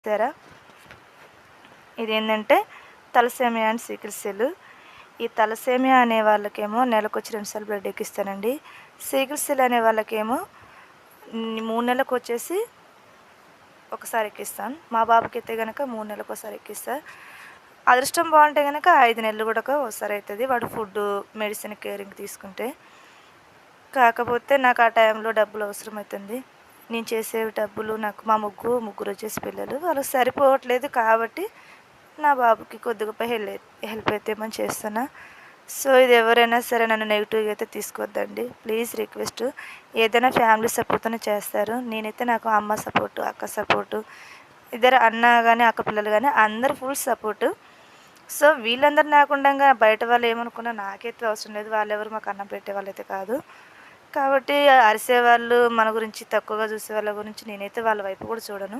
చూసారా, ఇదేంటంటే thalassemia and సీకిల్ cell. ఈ తలసేమియా అనే వాళ్ళకేమో నెలకొచ్చి 2 సార్లు బ్లడ్ ఎక్కిస్తానండి. సీకిల్ సెల్ అనే వాళ్ళకేమో 3 నెలలకు వచ్చేసి ఒకసారి ఎక్కిస్తాను. మా బాబుకైతే కనుక 3 నెలలకు ఒకసారి ఎక్కిస్తా. అదృష్టం బాగుంటే కనుక 5 నెలలు కూడా ఒకసారి అవుతుంది, వాడు ఫుడ్ మెడిసిన్ కేరింగ్ తీసుకుంటే. కాకపోతే నాకు ఆ టైంలో డబ్బులు అవసరమవుతుంది. నేను చేసే డబ్బులు నాకు మా ముగ్గురు వచ్చేసి పిల్లలు, వాళ్ళకి సరిపోవట్లేదు. కాబట్టి నా బాబుకి కొద్దిగా హెల్ప్ అయితే ఏమని చేస్తున్నా. సో ఇది ఎవరైనా సరే నన్ను నెగిటివ్గా అయితే తీసుకోవద్దండి, ప్లీజ్ రిక్వెస్ట్. ఏదైనా ఫ్యామిలీ సపోర్ట్తోనే చేస్తారు. నేనైతే నాకు అమ్మ సపోర్టు, అక్క సపోర్టు, ఇద్దరు అన్న కానీ అక్క పిల్లలు కానీ అందరు ఫుల్ సపోర్టు. సో వీళ్ళందరూ నాకుండగా బయట వాళ్ళు ఏమనుకున్నా నాకైతే అవసరం లేదు. వాళ్ళెవరు మాకు అన్నం పెట్టే వాళ్ళైతే కాదు. కాబట్టి అరిసేవాళ్ళు, మన గురించి తక్కువగా చూసే వాళ్ళ గురించి నేనైతే వాళ్ళ వైపు కూడా చూడను.